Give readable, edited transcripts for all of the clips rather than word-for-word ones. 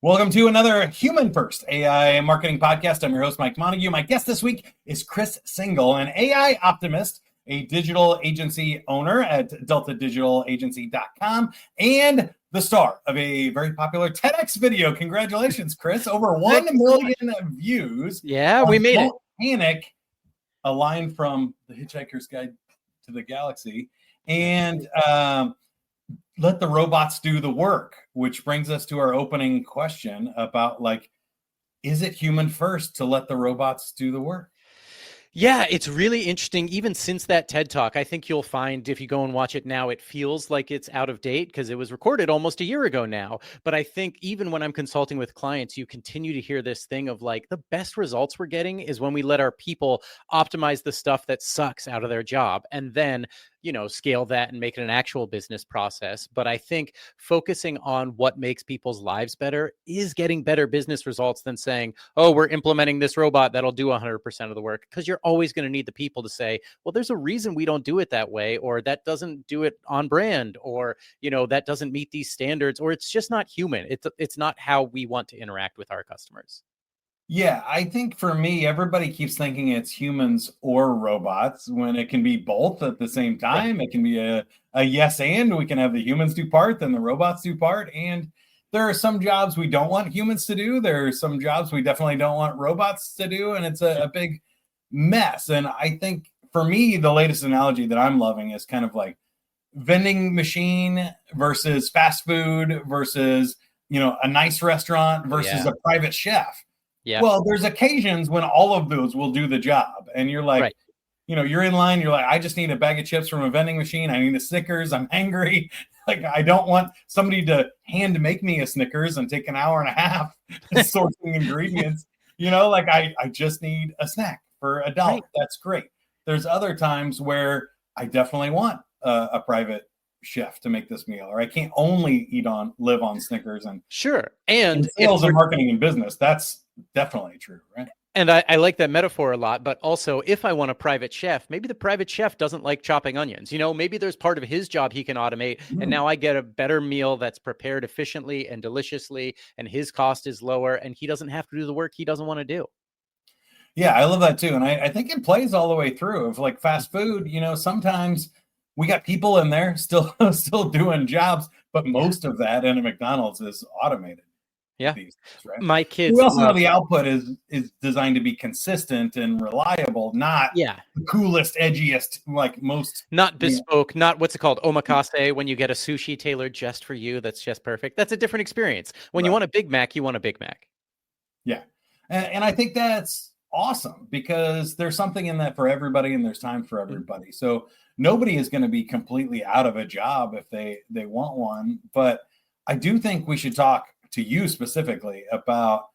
Welcome to another Human First AI marketing podcast. I'm your host, Mike Montague. My guest this week is Chris Singel, an AI optimist, a digital agency owner at deltadigitalagency.com, and the star of a very popular TEDx video. Congratulations, Chris. Over 1 million views. Yeah, we made it. Panic, a line from The Hitchhiker's Guide to the Galaxy. And let the robots do the work, which brings us to our opening question about, like, is it human first to let the robots do the work? Yeah, it's really interesting. Even since that TED Talk, I think you'll find if you go and watch it now, it feels like it's out of date because it was recorded almost a year ago now. But I think even when I'm consulting with clients, you continue to hear this thing of like the best results we're getting is when we let our people optimize the stuff that sucks out of their job and then, you know, scale that and make it an actual business process. But I think focusing on what makes people's lives better is getting better business results than saying, oh, we're implementing this robot that'll do 100% of the work, because you're always going to need the people to say, well, there's a reason we don't do it that way, or that doesn't do it on brand, or, you know, that doesn't meet these standards, or it's just not human. It's not how we want to interact with our customers. Yeah, I think for me, everybody keeps thinking it's humans or robots when it can be both at the same time. It can be a yes and. We can have the humans do part, then the robots do part. And there are some jobs we don't want humans to do. There are some jobs we definitely don't want robots to do. And it's a big mess. And I think for me, the latest analogy that I'm loving is kind of like vending machine versus fast food versus, you know, a nice restaurant versus a private chef. Yeah. Well, there's occasions when all of those will do the job. And you're like, you know, you're in line. You're like, I just need a bag of chips from a vending machine. I need a Snickers. I'm angry. Like, I don't want somebody to hand make me a Snickers and take an hour and a half sourcing ingredients. You know, like I just need a snack for $1. Right. That's great. There's other times where I definitely want a private chef to make this meal, or I can't only live on Snickers. And sure. And in sales and marketing and business, that's definitely true, right? And I like that metaphor a lot, but also if I want a private chef, maybe the private chef doesn't like chopping onions. You know, maybe there's part of his job he can automate, and now I get a better meal that's prepared efficiently and deliciously, and his cost is lower, and he doesn't have to do the work he doesn't want to do. Yeah, I love that too. And I think it plays all the way through. Of like fast food, you know, sometimes we got people in there still doing jobs, but most of that in a McDonald's is automated. Yeah, days, right? My kids. We also know the output is designed to be consistent and reliable, not the coolest, edgiest, like most. Not bespoke, not what's it called, omakase, when you get a sushi tailored just for you. That's just perfect. That's a different experience. When you want a Big Mac, you want a Big Mac. Yeah, and I think that's awesome because there's something in that for everybody, and there's time for everybody. So nobody is going to be completely out of a job if they want one. But I do think we should talk to you specifically about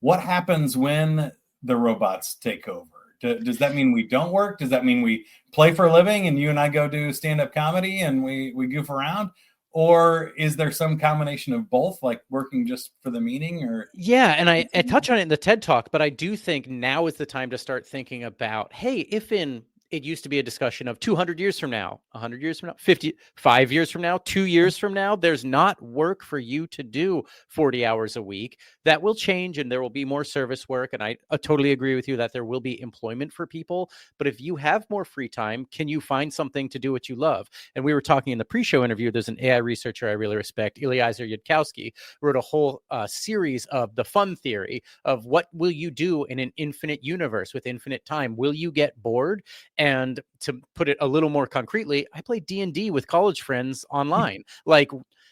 what happens when the robots take over. Does that mean we don't work? Does that mean we play for a living and you and I go do stand-up comedy and we goof around? Or is there some combination of both, like working just for the meaning? Or and I touch on it in the TED Talk, but I do think now is the time to start thinking about, hey, if it used to be a discussion of 200 years from now, 100 years from now, 55 years from now, 2 years from now, there's not work for you to do 40 hours a week. That will change and there will be more service work. And I totally agree with you that there will be employment for people. But if you have more free time, can you find something to do what you love? And we were talking in the pre-show interview, there's an AI researcher I really respect, Eliezer Yudkowsky, wrote a whole series of the fun theory of what will you do in an infinite universe with infinite time? Will you get bored? And to put it a little more concretely, I play D&D with college friends online. Like,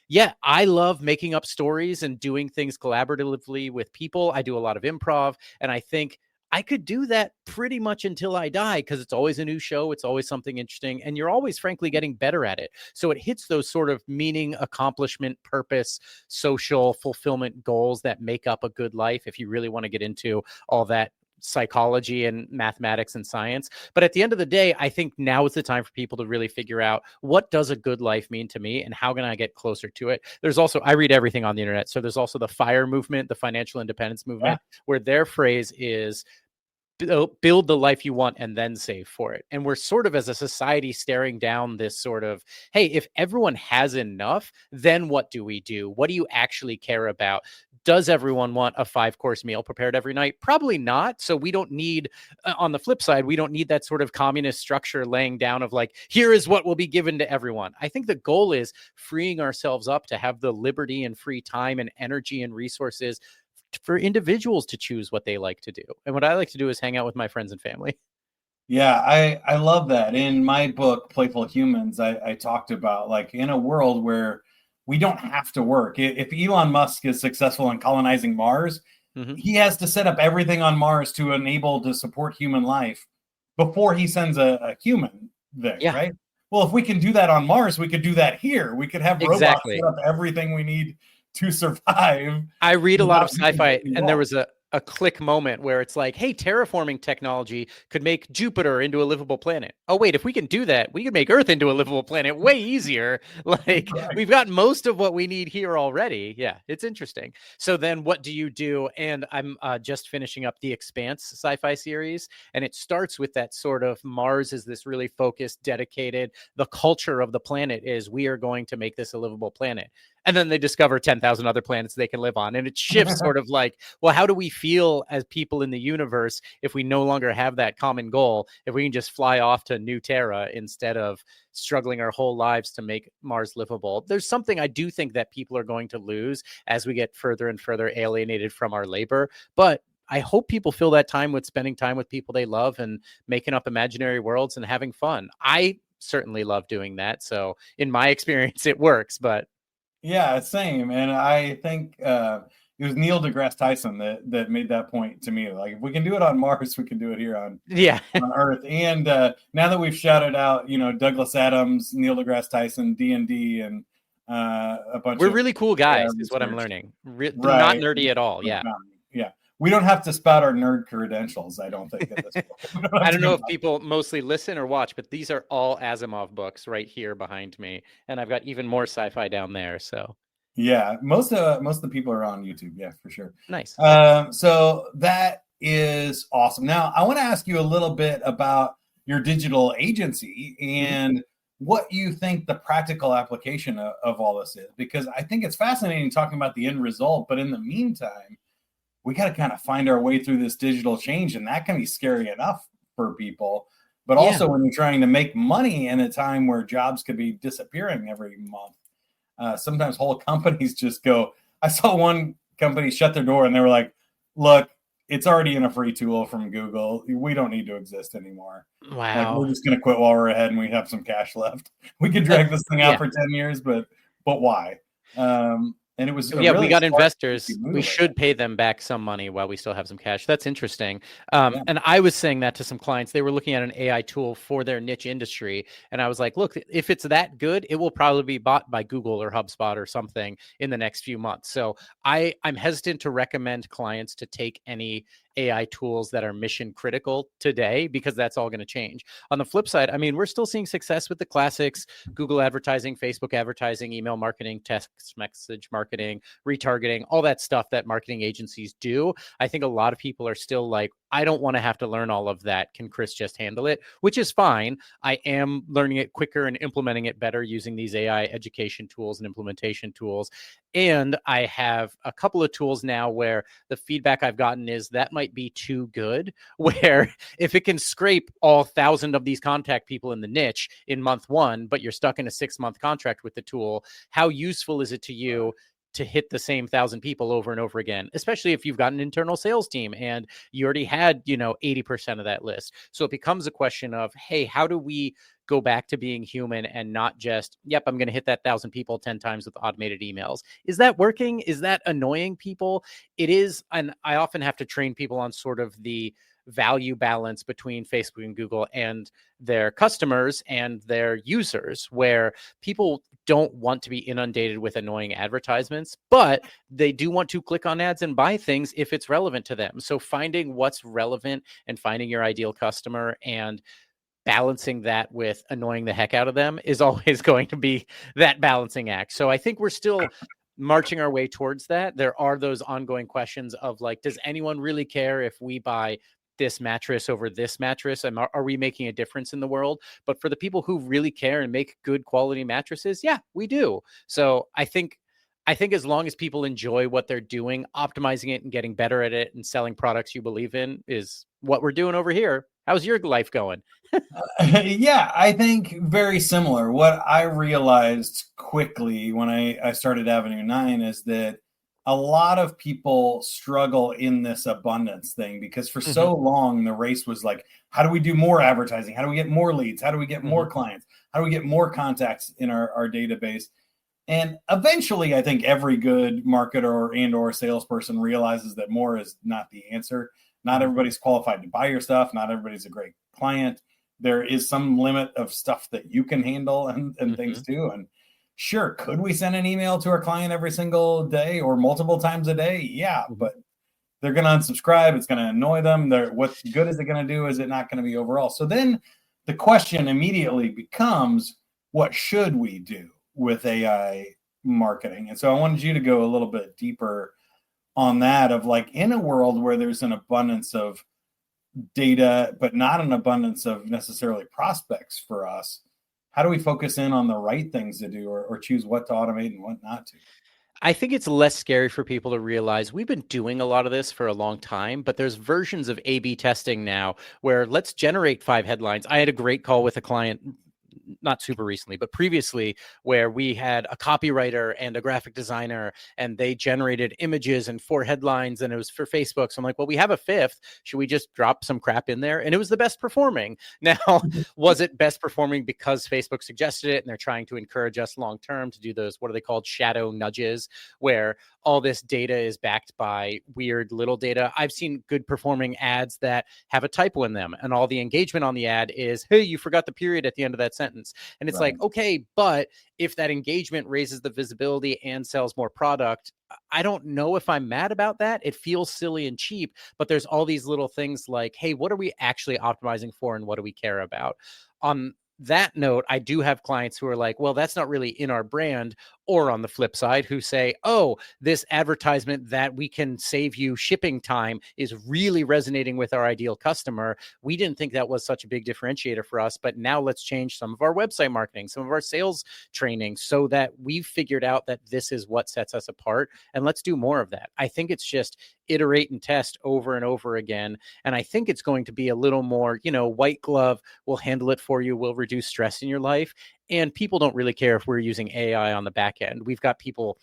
yeah, I love making up stories and doing things collaboratively with people. I do a lot of improv. And I think I could do that pretty much until I die because it's always a new show. It's always something interesting. And you're always, frankly, getting better at it. So it hits those sort of meaning, accomplishment, purpose, social fulfillment goals that make up a good life if you really want to get into all that psychology and mathematics and science. But at the end of the day, I think now is the time for people to really figure out what does a good life mean to me and how can I get closer to it. There's also, I read everything on the internet. So there's also the FIRE movement, the financial independence movement, where their phrase is build the life you want and then save for it. And we're sort of as a society staring down this sort of, hey, if everyone has enough, then what do we do? What do you actually care about? Does everyone want a 5-course meal prepared every night? Probably not. So we don't need, on the flip side, we don't need that sort of communist structure laying down of like, here is what will be given to everyone. I think the goal is freeing ourselves up to have the liberty and free time and energy and resources for individuals to choose what they like to do. And what I like to do is hang out with my friends and family. Yeah, I love that. In my book, Playful Humans, I talked about like in a world where we don't have to work. If Elon Musk is successful in colonizing Mars, Mm-hmm. he has to set up everything on Mars to enable to support human life before he sends a human there, Yeah, right? Well, if we can do that on Mars, we could do that here. We could have robots set exactly. up everything we need to survive I read a lot of without doing sci-fi, anything and there wrong. was a click moment where it's like, hey, terraforming technology could make Jupiter into a livable planet. Oh, wait, if we can do that, we can make Earth into a livable planet way easier. Like, Right. we've got most of what we need here already. Yeah, it's interesting. So then what do you do? And I'm just finishing up the Expanse sci-fi series, and it starts with that sort of Mars is this really focused, dedicated, the culture of the planet is we are going to make this a livable planet. And then they discover 10,000 other planets they can live on. And it shifts sort of like, well, how do we feel as people in the universe if we no longer have that common goal? If we can just fly off to New Terra instead of struggling our whole lives to make Mars livable? There's something I do think that people are going to lose as we get further and further alienated from our labor. But I hope people fill that time with spending time with people they love and making up imaginary worlds and having fun. I certainly love doing that. So in my experience, it works, but Yeah, same. And I think it was Neil deGrasse Tyson that made that point to me. Like, if we can do it on Mars, we can do it here yeah. on Earth. And now that we've shouted out, Douglas Adams, Neil deGrasse Tyson, D&D, and a bunch We're of really cool AI guys, is what I'm research, learning. Not right? nerdy at all. Yeah. Yeah, we don't have to spout our nerd credentials. I don't think at this point. We don't have I to don't know give if people mostly listen or watch, but these are all Asimov books right here behind me. And I've got even more sci-fi down there. So Yeah, most of the people are on YouTube. Yeah, for sure. nice. So that is awesome. Now, I want to ask you a little bit about your digital agency Mhm. and what you think the practical application of all this is, because I think it's fascinating talking about the end result, but in the meantime, we got to kind of find our way through this digital change, and that can be scary enough for people. But Yeah. also, when you're trying to make money in a time where jobs could be disappearing every month, sometimes whole companies just go. I saw one company shut their door and they were like, look, it's already in a free tool from Google. We don't need to exist anymore. Like, we're Wow. just going to quit while we're ahead and we have some cash left. We could Uh, drag this thing out yeah. for 10 years, but why? And it was a Yeah, we really got smart investors. move We away. should pay them back some money while we still have some cash. That's interesting. Yeah. And I was saying that to some clients. They were looking at an AI tool for their niche industry. And I was like, look, if it's that good, it will probably be bought by Google or HubSpot or something in the next few months. So I'm hesitant to recommend clients to take any AI tools that are mission critical today because that's all going to change. On the flip side, I mean, we're still seeing success with the classics: Google advertising, Facebook advertising, email marketing, text message marketing, retargeting, all that stuff that marketing agencies do. I think a lot of people are still like, I don't want to have to learn all of that. Can Chris just handle it? Which is fine. I am learning it quicker and implementing it better using these AI education tools and implementation tools. And I have a couple of tools now where the feedback I've gotten is that might be too good, where if it can scrape all 1,000 of these contact people in the niche in month one, but you're stuck in a 6-month contract with the tool, how useful is it to you to hit the same 1,000 people over and over again, especially if you've got an internal sales team and you already had, 80% of that list. So it becomes a question of, hey, how do we go back to being human and not just, yep, I'm going to hit that 1,000 people 10 times with automated emails? Is that working? Is that annoying people? It is. And I often have to train people on sort of the value balance between Facebook and Google and their customers and their users, where people don't want to be inundated with annoying advertisements, but they do want to click on ads and buy things if it's relevant to them. So finding what's relevant and finding your ideal customer and balancing that with annoying the heck out of them is always going to be that balancing act. So I think we're still marching our way towards that. There are those ongoing questions of like, does anyone really care if we buy this mattress over this mattress? And are we making a difference in the world? But for the people who really care and make good quality mattresses, yeah, we do. So I think as long as people enjoy what they're doing, optimizing it and getting better at it and selling products you believe in is what we're doing over here. How's your life going? Yeah, I think very similar. What I realized quickly when I started Avenue 9 is that a lot of people struggle in this abundance thing because for Hmm. so long the race was like, how do we do more advertising? How do we get more leads? How do we get Hmm. more clients? How do we get more contacts in our database? And eventually, I think every good marketer and or salesperson realizes that more is not the answer. Not Hmm. everybody's qualified to buy your stuff. Not everybody's a great client. There is some limit of stuff that you can handle and things Hmm. too. And sure, could we send an email to our client every single day or multiple times a day? Yeah, Hmm. but they're going to unsubscribe. It's going to annoy them. What good is it going to do? Is it not going to be overall? So then the question immediately becomes, what should we do with AI marketing? And so I wanted you to go a little bit deeper on that of like in a world where there's an abundance of data, but not an abundance of necessarily prospects for us, how do we focus in on the right things to do or choose what to automate and what not to? I think it's less scary for people to realize we've been doing a lot of this for a long time, but there's versions of A/B testing now where let's generate 5 headlines. I had a great call with a client not super recently, but previously, where we had a copywriter and a graphic designer, and they generated images and 4 headlines, and it was for Facebook. So I'm like, well, we have a fifth. Should we just drop some crap in there? And it was the best performing. Now, was it best performing because Facebook suggested it and they're trying to encourage us long term to do those, what are they called, shadow nudges, where all this data is backed by weird little data? I've seen good performing ads that have a typo in them, and all the engagement on the ad is, hey, you forgot the period at the end of that sentence. And it's like, Right. okay, but if that engagement raises the visibility and sells more product, I don't know if I'm mad about that. It feels silly and cheap, but there's all these little things like, hey, what are we actually optimizing for and what do we care about? On that note, I do have clients who are like, well, that's not really in our brand. Or on the flip side, who say, oh, this advertisement that we can save you shipping time is really resonating with our ideal customer. We didn't think that was such a big differentiator for us, but now let's change some of our website marketing, some of our sales training so that we've figured out that this is what sets us apart. And let's do more of that. I think it's just iterate and test over and over again. And I think it's going to be a little more, white glove, we'll handle it for you, we'll reduce stress in your life. And people don't really care if we're using AI on the back end. We've got people,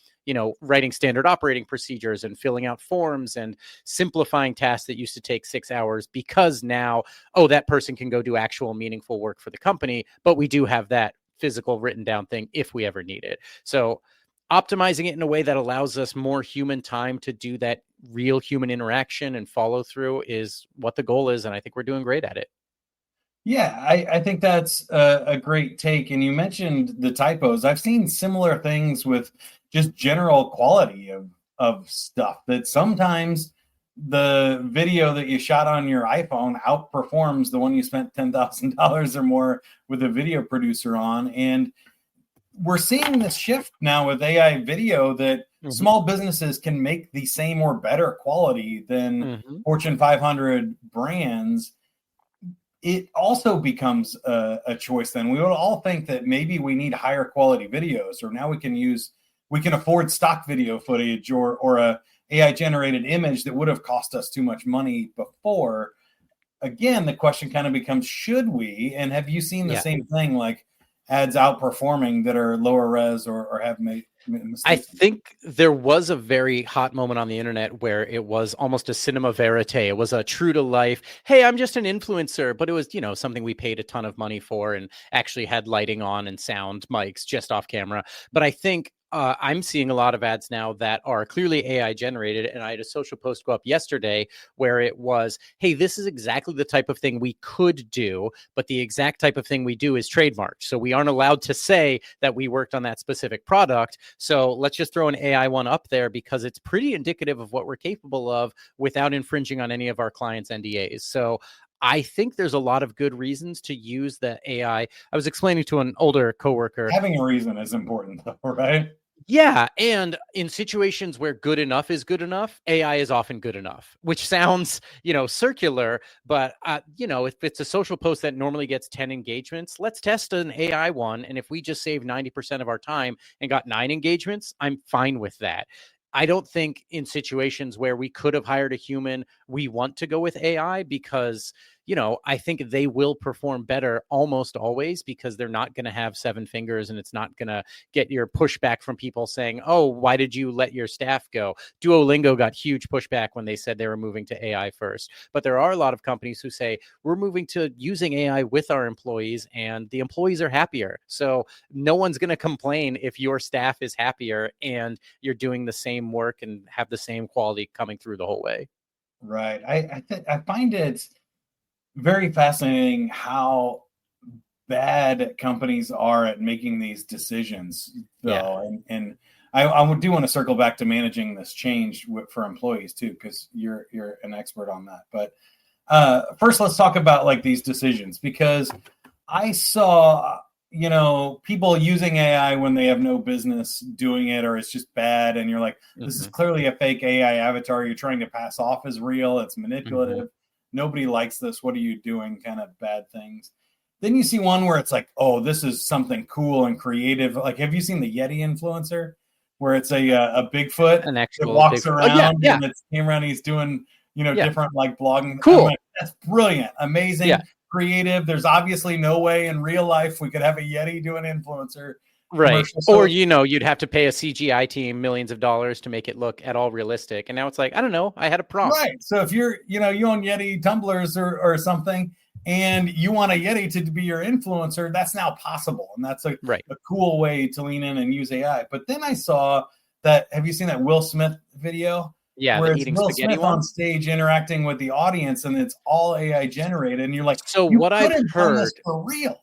writing standard operating procedures and filling out forms and simplifying tasks that used to take 6 hours because now, oh, that person can go do actual meaningful work for the company. But we do have that physical written down thing if we ever need it. So optimizing it in a way that allows us more human time to do that real human interaction and follow through is what the goal is. And I think we're doing great at it. Yeah, I think that's a great take. And you mentioned the typos. I've seen similar things with just general quality of stuff that sometimes the video that you shot on your iPhone outperforms the one you spent $10,000 or more with a video producer on. And we're seeing this shift now with AI video that Mm-hmm. small businesses can make the same or better quality than Mm-hmm. Fortune 500 brands. It also becomes a choice. Then we would all think that maybe we need higher quality videos, or now we can afford stock video footage or a AI generated image that would have cost us too much money before. Again, the question kind of becomes, should we? And have you seen the Yeah. same thing, like ads outperforming that are lower res or have made I mistakes? think there was a very hot moment on the internet where it was almost a cinema verite. It was a true to life, hey, I'm just an influencer, but it was, something we paid a ton of money for and actually had lighting on and sound mics just off camera. But I think I'm seeing a lot of ads now that are clearly AI generated. And I had a social post go up yesterday where it was, hey, this is exactly the type of thing we could do, but the exact type of thing we do is trademarked. So we aren't allowed to say that we worked on that specific product. So let's just throw an AI one up there because it's pretty indicative of what we're capable of without infringing on any of our clients' NDAs. So I think there's a lot of good reasons to use the AI. I was explaining to an older coworker. Having a reason is important, though, right? Yeah, and in situations where good enough is good enough, AI is often good enough, which sounds, circular, but if it's a social post that normally gets 10 engagements, let's test an AI one, and if we just save 90% of our time and got 9 engagements, I'm fine with that. I don't think in situations where we could have hired a human, we want to go with AI because I think they will perform better almost always because they're not going to have 7 fingers and it's not going to get your pushback from people saying, oh, why did you let your staff go? Duolingo got huge pushback when they said they were moving to AI first. But there are a lot of companies who say, we're moving to using AI with our employees and the employees are happier. So no one's going to complain if your staff is happier and you're doing the same work and have the same quality coming through the whole way. Right. I find it very fascinating how bad companies are at making these decisions, though. Yeah. And I do want to circle back to managing this change for employees too, because you're an expert on that. But first, let's talk about like these decisions, because I saw people using AI when they have no business doing it, or it's just bad, and you're like, this is clearly a fake AI avatar you're trying to pass off as real. It's manipulative. Nobody likes this. What are you doing? Kind of bad things. Then you see one where it's like, oh, this is something cool and creative. Like, have you seen the Yeti influencer, where it's a Bigfoot An that actual walks Bigfoot. Oh, yeah, around yeah. and it's camera and he's doing Yeah. different like blogging. I'm Cool. like, that's brilliant, amazing, Yeah. creative. There's obviously no way in real life we could have a Yeti do an influencer Right. commercial. Or, So you'd have to pay a CGI team millions of dollars to make it look at all realistic. And now it's like, I don't know, I had a prompt. right. So if you're, you own Yeti tumblers or something, and you want a Yeti to be your influencer, that's now possible. And that's a Right. cool way to lean in and use AI. But then I saw that, have you seen that Will Smith video? Yeah, Where the it's eating Will spaghetti Smith on one. stage interacting with the audience, and it's all AI generated. And you're like, So you what could I've have done this heard for real.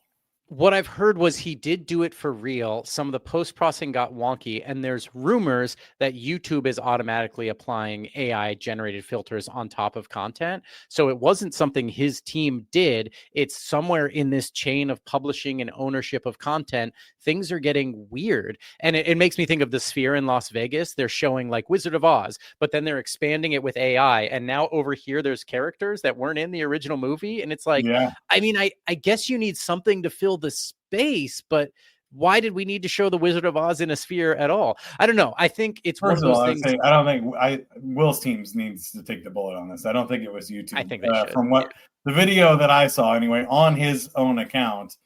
What I've heard was he did do it for real. Some of the post processing got wonky, and there's rumors that YouTube is automatically applying AI generated filters on top of content. So it wasn't something his team did. It's somewhere in this chain of publishing and ownership of content. Things are getting weird. And it makes me think of the Sphere in Las Vegas. They're showing like Wizard of Oz, but then they're expanding it with AI. And now over here, there's characters that weren't in the original movie. And it's like, Yeah. I mean, I guess you need something to fill the space, but why did we need to show the Wizard of Oz in a sphere at all? I don't know. I think it's one First of of those all, I would things. say I don't think Will's teams needs to take the bullet on this. I don't think it was I YouTube. think they should. From what the video that I saw anyway on his own account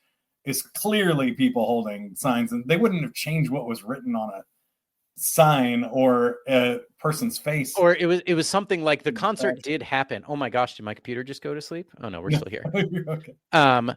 is clearly people holding signs, and they wouldn't have changed what was written on a sign or a person's face. Or it was something like the concert did happen. Oh my gosh, did my computer just go to sleep? Oh no, we're still here. Okay.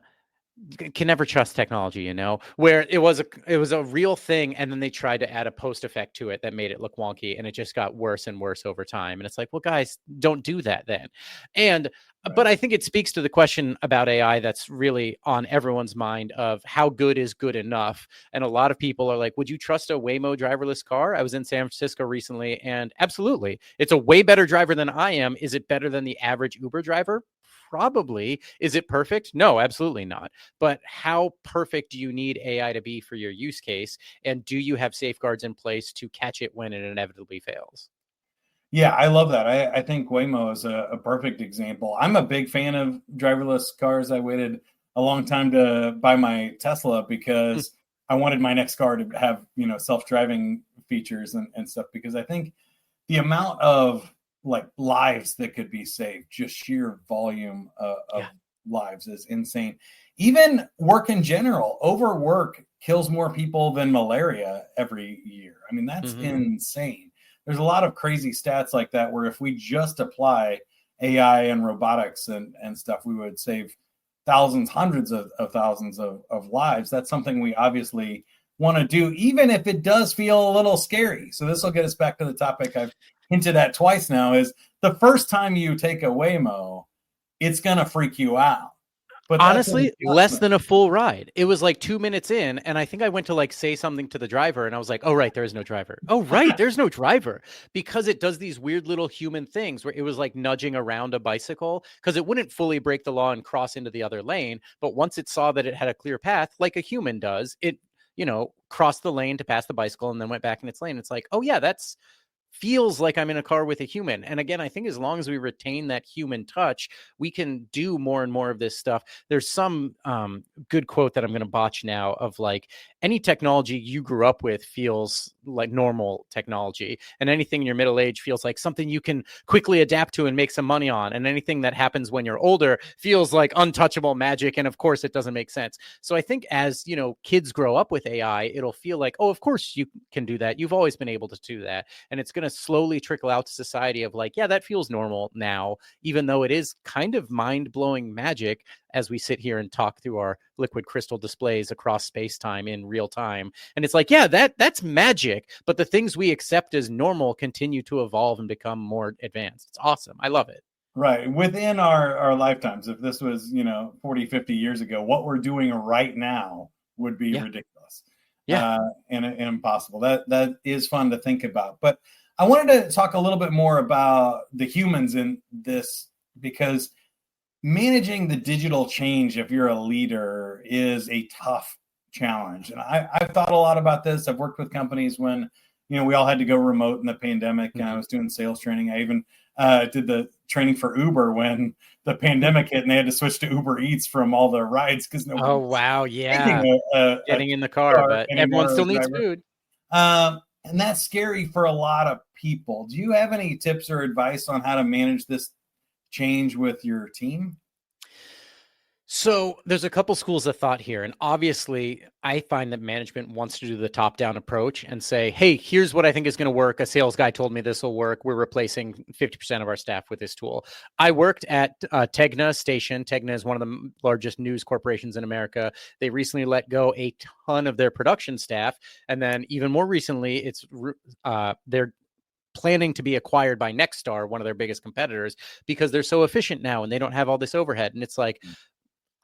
Can never trust technology, where it was a real thing, and then they tried to add a post effect to it that made it look wonky, and it just got worse and worse over time. And it's like, well, guys, don't do that then. And but I think it speaks to the question about AI that's really on everyone's mind of how good is good enough. And a lot of people are like, would you trust a Waymo driverless car? I was in San Francisco recently, and absolutely, it's a way better driver than I am. Is it better than the average Uber driver? Probably. Is it perfect? No, absolutely not. But how perfect do you need AI to be for your use case? And do you have safeguards in place to catch it when it inevitably fails? Yeah, I love that. I think Waymo is a perfect example. I'm a big fan of driverless cars. I waited a long time to buy my Tesla because I wanted my next car to have, self-driving features and stuff, because I think the amount of like lives that could be saved, just sheer volume of lives, is insane. Even work in general, overwork kills more people than malaria every year. I mean, that's insane. There's a lot of crazy stats like that, where if we just apply AI and robotics and stuff, we would save thousands, hundreds of thousands of lives. That's something we obviously want to do, even if it does feel a little scary. So this will get us back to the topic I've hinted at twice now, is the first time you take a Waymo, it's going to freak you out. But honestly, less than a full ride. It was like 2 minutes in, and I think I went to like say something to the driver, and I was like, oh, right, there is no driver. Oh, right, there's no driver. Because it does these weird little human things where it was like nudging around a bicycle, because it wouldn't fully break the law and cross into the other lane. But once it saw that it had a clear path, like a human does, it crossed the lane to pass the bicycle and then went back in its lane. It's like, oh yeah, that's feels like I'm in a car with a human. And again, I think as long as we retain that human touch, we can do more and more of this stuff. There's some good quote that I'm going to botch now of like, any technology you grew up with feels like normal technology, and anything in your middle age feels like something you can quickly adapt to and make some money on, and anything that happens when you're older feels like untouchable magic, and of course it doesn't make sense. So I think as kids grow up with AI, it'll feel like, oh, of course you can do that, you've always been able to do that, and it's going to slowly trickle out to society of like, yeah, that feels normal now, even though it is kind of mind-blowing magic as we sit here and talk through our liquid crystal displays across space-time in real time. And it's like, yeah, that's magic, but the things we accept as normal continue to evolve and become more advanced. It's awesome. I love it. Right. Within our lifetimes, if this was, 40, 50 years ago, what we're doing right now would be ridiculous. Yeah. And impossible. That is fun to think about. But I wanted to talk a little bit more about the humans in this, because managing the digital change, if you're a leader, is a tough challenge. And I've thought a lot about this. I've worked with companies when, we all had to go remote in the pandemic, and I was doing sales training. I even did the training for Uber when the pandemic hit and they had to switch to Uber Eats from all the rides because nobody Oh, wow. Yeah. a Getting in the car, but everyone still needs driver. food. And that's scary for a lot of people. Do you have any tips or advice on how to manage this change with your team? So there's a couple schools of thought here. And obviously, I find that management wants to do the top-down approach and say, hey, here's what I think is going to work. A sales guy told me this will work. We're replacing 50% of our staff with this tool. I worked at Tegna Station. Tegna is one of the largest news corporations in America. They recently let go a ton of their production staff. And then even more recently, they're planning to be acquired by Nexstar, one of their biggest competitors, because they're so efficient now and they don't have all this overhead. And it's like,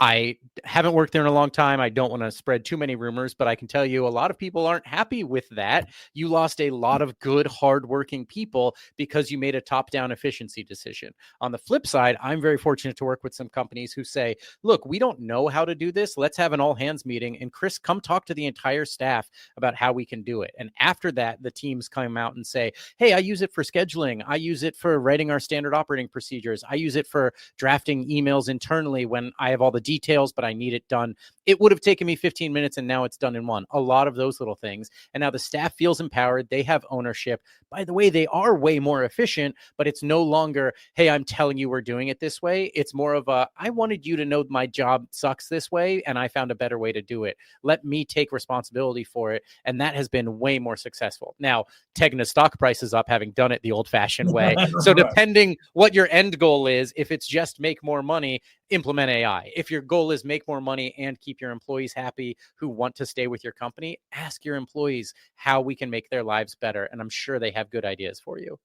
I haven't worked there in a long time. I don't want to spread too many rumors, but I can tell you a lot of people aren't happy with that. You lost a lot of good, hardworking people because you made a top-down efficiency decision. On the flip side, I'm very fortunate to work with some companies who say, look, we don't know how to do this. Let's have an all-hands meeting. And Chris, come talk to the entire staff about how we can do it. And after that, the teams come out and say, hey, I use it for scheduling. I use it for writing our standard operating procedures. I use it for drafting emails internally when I have all the details, but I need it done. It would have taken me 15 minutes and now it's done in one. A lot of those little things. And now the staff feels empowered. They have ownership. By the way, they are way more efficient, but it's no longer, hey, I'm telling you we're doing it this way. It's more of a, I wanted you to know my job sucks this way and I found a better way to do it. Let me take responsibility for it. And that has been way more successful. Now, Tegna's stock price is up, having done it the old-fashioned way. So Right. depending what your end goal is, if it's just make more money, implement AI. If your goal is make more money and keep your employees happy who want to stay with your company, ask your employees how we can make their lives better. And I'm sure they have good ideas for you.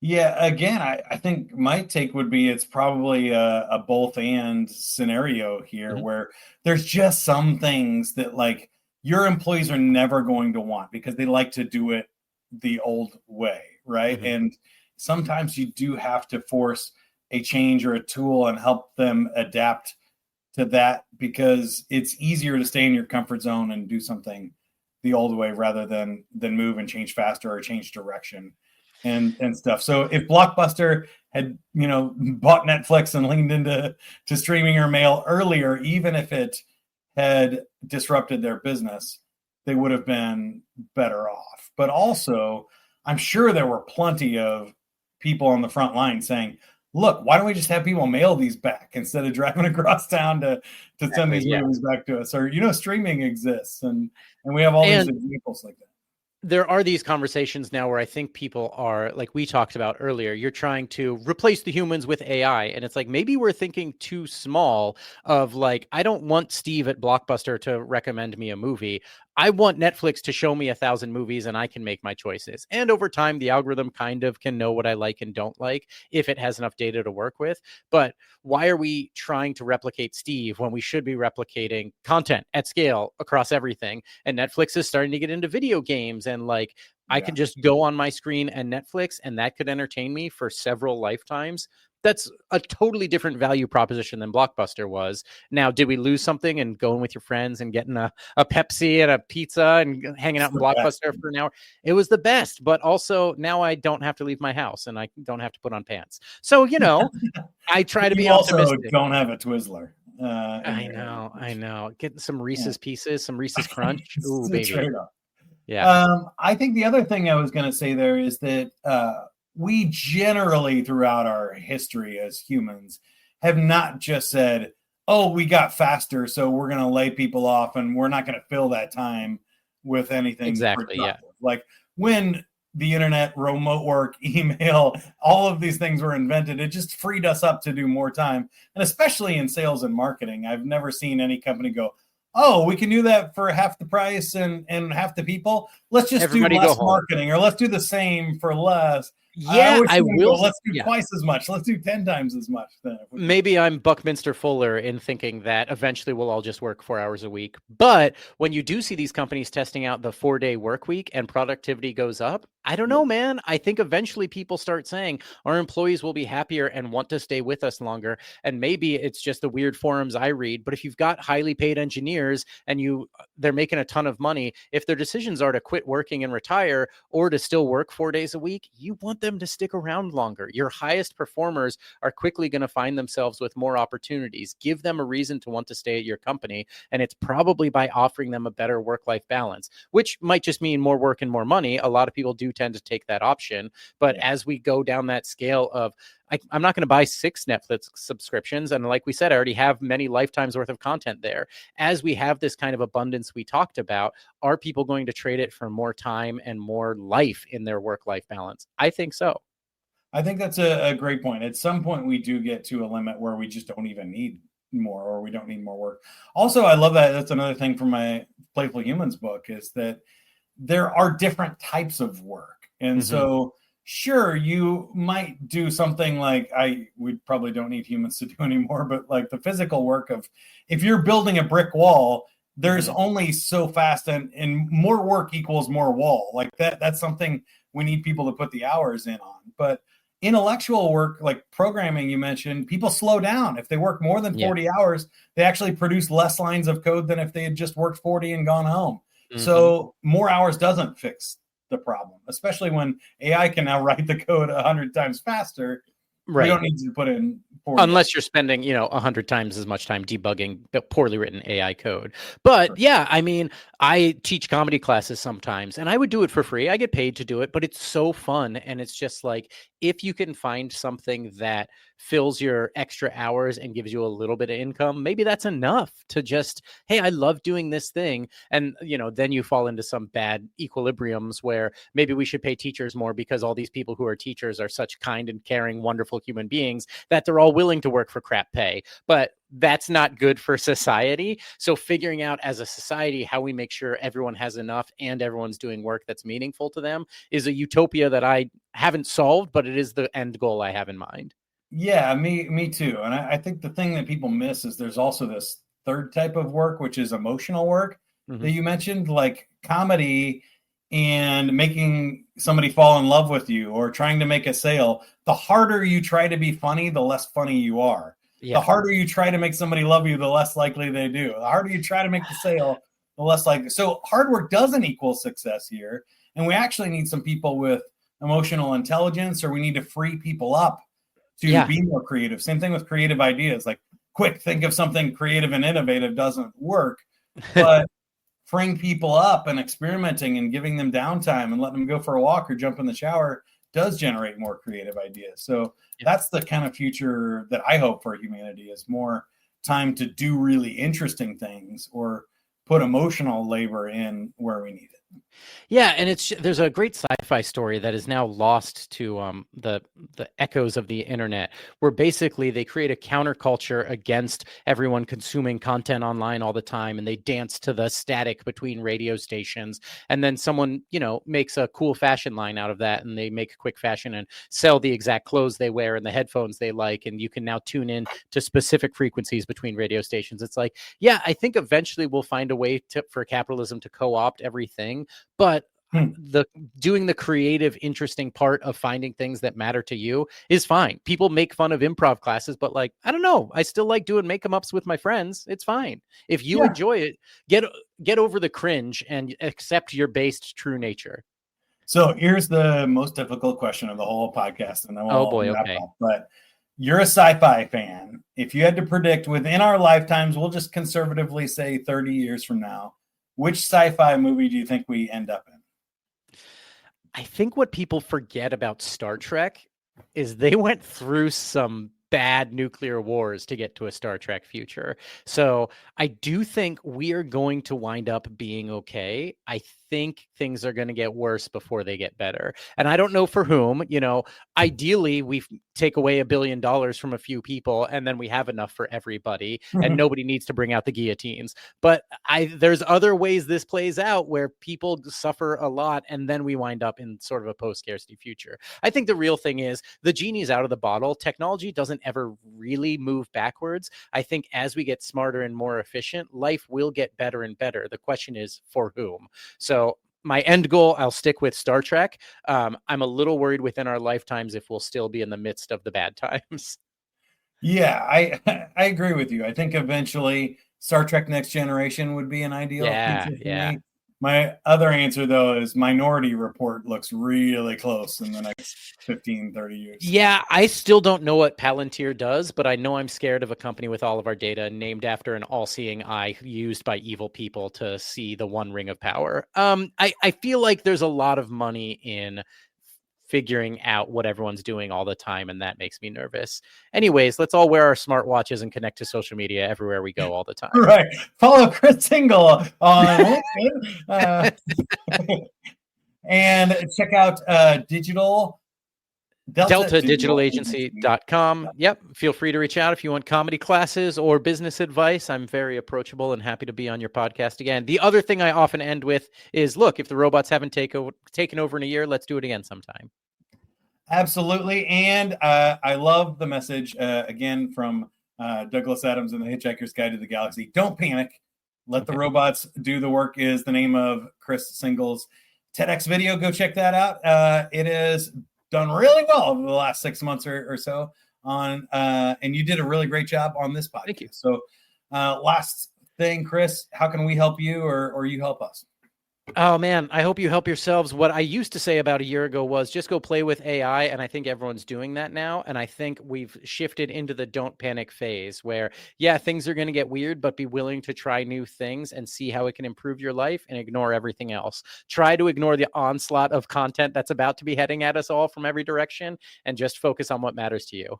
Yeah, again, I think my take would be it's probably a both and scenario here, where there's just some things that like your employees are never going to want because they like to do it the old way, right? And sometimes you do have to force a change or a tool and help them adapt to that, because it's easier to stay in your comfort zone and do something the old way rather than move and change faster or change direction and stuff. So if Blockbuster had bought Netflix and leaned into streaming or mail earlier, even if it had disrupted their business, they would have been better off. But also, I'm sure there were plenty of people on the front line saying, look, why don't we just have people mail these back instead of driving across town to send these movies back to us? Or, streaming exists, and we have all these examples like that. There are these conversations now where I think people are, like we talked about earlier, you're trying to replace the humans with AI. And it's like, maybe we're thinking too small of like, I don't want Steve at Blockbuster to recommend me a movie. I want Netflix to show me 1,000 movies and I can make my choices. And over time, the algorithm kind of can know what I like and don't like if it has enough data to work with. But why are we trying to replicate Steve when we should be replicating content at scale across everything? And Netflix is starting to get into video games, and like, I can just go on my screen and Netflix, and that could entertain me for several lifetimes. That's a totally different value proposition than Blockbuster was. Now, did we lose something and going with your friends and getting a Pepsi and a pizza and hanging It's out in the best. Blockbuster for an hour? It was the best, but also now I don't have to leave my house and I don't have to put on pants. So, I try But to be you also optimistic. don't have a Twizzler in I your hand. know, I know. Getting some Yeah, Reese's Pieces, some Reese's Crunch. it's Ooh, a baby. trade-off. Yeah, I think the other thing I was going to say there is that we generally, throughout our history as humans, have not just said, "Oh, we got faster, so we're going to lay people off, and we're not going to fill that time with anything exactly. Yeah. productive." Like when the internet, remote work, email, all of these things were invented, it just freed us up to do more time. And especially in sales and marketing, I've never seen any company go, "Oh, we can do that for half the price and half the people. Let's just do Everybody go less home. marketing, or let's do the same for less." I Yeah, always I see them go, will. "Let's do Yeah. twice as much. Let's do 10 times as much then if we can." Maybe I'm Buckminster Fuller in thinking that eventually we'll all just work 4 hours a week. But when you do see these companies testing out the 4-day work week and productivity goes up, I don't Yeah. know, man. I think eventually people start saying our employees will be happier and want to stay with us longer. And maybe it's just the weird forums I read. But if you've got highly paid engineers and they're making a ton of money, if their decisions are to quit working and retire or to still work 4 days a week, you want them to stick around longer. Your highest performers are quickly going to find themselves with more opportunities. Give them a reason to want to stay at your company. And it's probably by offering them a better work-life balance, which might just mean more work and more money. A lot of people do tend to take that option. But Yeah. as we go down that scale of, I'm not going to buy 6 Netflix subscriptions. And like we said, I already have many lifetimes worth of content there. As we have this kind of abundance we talked about, are people going to trade it for more time and more life in their work-life balance? I think so. I think that's a great point. At some point, we do get to a limit where we just don't even need more, or we don't need more work. Also, I love that. That's another thing from my Playful Humans book, is that there are different types of work. And Mm-hmm. so, sure, you might do something like we probably don't need humans to do anymore, but like the physical work of, if you're building a brick wall, there's Mm-hmm. only so fast, and more work equals more wall. Like that's something we need people to put the hours in on. But intellectual work like programming, you mentioned, people slow down. If they work more than Yeah. 40 hours, they actually produce less lines of code than if they had just worked 40 and gone home. Mm-hmm. So more hours doesn't fix the problem, especially when AI can now write the code 100 times faster. We Right. don't need to put in 40 hours. Unless you're spending 100 times as much time debugging poorly written AI code. But Sure. yeah, I mean, I teach comedy classes sometimes and I would do it for free. I get paid to do it, but it's so fun. And it's just like, if you can find something that fills your extra hours and gives you a little bit of income, maybe that's enough to just, hey, I love doing this thing. And, then you fall into some bad equilibriums where maybe we should pay teachers more because all these people who are teachers are such kind and caring, wonderful human beings that they're all willing to work for crap pay. But that's not good for society. So figuring out as a society how we make sure everyone has enough and everyone's doing work that's meaningful to them is a utopia that I haven't solved, but it is the end goal I have in mind. Yeah, me too. And I think the thing that people miss is there's also this third type of work, which is emotional work Mm-hmm. that you mentioned, like comedy and making somebody fall in love with you or trying to make a sale. The harder you try to be funny, the less funny you are. The Yeah. harder you try to make somebody love you, the less likely they do. The harder you try to make the sale, the less likely. So hard work doesn't equal success here. And we actually need some people with emotional intelligence, or we need to free people up to Yeah. be more creative. Same thing with creative ideas. Like, quick, think of something creative and innovative doesn't work, but freeing people up and experimenting and giving them downtime and letting them go for a walk or jump in the shower does generate more creative ideas. So that's the kind of future that I hope for humanity, is more time to do really interesting things or put emotional labor in where we need it. Yeah, and there's a great sci-fi story that is now lost to the echoes of the internet, where basically they create a counterculture against everyone consuming content online all the time, and they dance to the static between radio stations. And then someone makes a cool fashion line out of that, and they make quick fashion and sell the exact clothes they wear and the headphones they like, and you can now tune in to specific frequencies between radio stations. It's like, yeah, I think eventually we'll find a way for capitalism to co-opt everything. But the doing the creative, interesting part of finding things that matter to you is fine. People make fun of improv classes, but like, I don't know, I still like doing make-em-ups with my friends. It's fine. If you enjoy it, get over the cringe and accept your based true nature. So here's the most difficult question of the whole podcast, and then we'll wrap up. But you're a sci-fi fan. If you had to predict within our lifetimes, we'll just conservatively say 30 years from now, which sci-fi movie do you think we end up in? I think what people forget about Star Trek is they went through some bad nuclear wars to get to a Star Trek future. So I do think we are going to wind up being okay. I think things are going to get worse before they get better. And I don't know for whom. Ideally, we take away $1 billion from a few people and then we have enough for everybody and nobody needs to bring out the guillotines. But there's other ways this plays out where people suffer a lot and then we wind up in sort of a post-scarcity future. I think the real thing is the genie's out of the bottle. Technology doesn't ever really move backwards. I think as we get smarter and more efficient, life will get better and better. The question is for whom. So my end goal, I'll stick with Star Trek. I'm a little worried within our lifetimes if we'll still be in the midst of the bad times. Yeah, I agree with you. I think eventually Star Trek Next Generation would be an ideal future for me. My other answer, though, is Minority Report looks really close in the next 15, 30 years. Yeah, I still don't know what Palantir does, but I know I'm scared of a company with all of our data named after an all-seeing eye used by evil people to see the one ring of power. I feel like there's a lot of money in figuring out what everyone's doing all the time, and that makes me nervous. Anyways, let's all wear our smartwatches and connect to social media everywhere we go all the time. Right. Follow Chris Singel on LinkedIn. And check out DeltaDigitalAgency.com. Yep. Feel free to reach out if you want comedy classes or business advice. I'm very approachable and happy to be on your podcast again. The other thing I often end with is, look, if the robots haven't taken over in a year, let's do it again sometime. Absolutely. And I love the message, again, from Douglas Adams in The Hitchhiker's Guide to the Galaxy. Don't panic. Let the robots do the work is the name of Chris Singel's TEDx video. Go check that out. It is done really well over the last 6 months or so and you did a really great job on this podcast. Thank you. So last thing, Chris, how can we help you or you help us? Oh man, I hope you help yourselves. What I used to say about a year ago was just go play with AI. And I think everyone's doing that now. And I think we've shifted into the don't panic phase where, yeah, things are going to get weird, but be willing to try new things and see how it can improve your life and ignore everything else. Try to ignore the onslaught of content that's about to be heading at us all from every direction and just focus on what matters to you.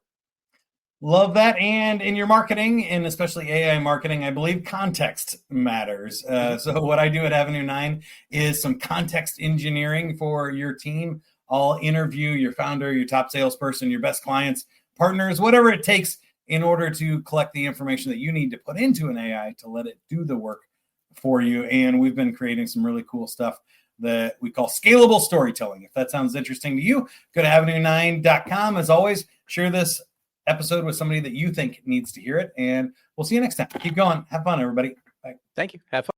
Love that. And in your marketing, and especially AI marketing, I believe context matters. So what I do at Avenue 9 is some context engineering for your team. I'll interview your founder, your top salesperson, your best clients, partners, whatever it takes in order to collect the information that you need to put into an AI to let it do the work for you. And we've been creating some really cool stuff that we call scalable storytelling. If that sounds interesting to you, go to avenue9.com. As always, share this episode with somebody that you think needs to hear it. And we'll see you next time. Keep going. Have fun, everybody. Bye. Thank you. Have fun.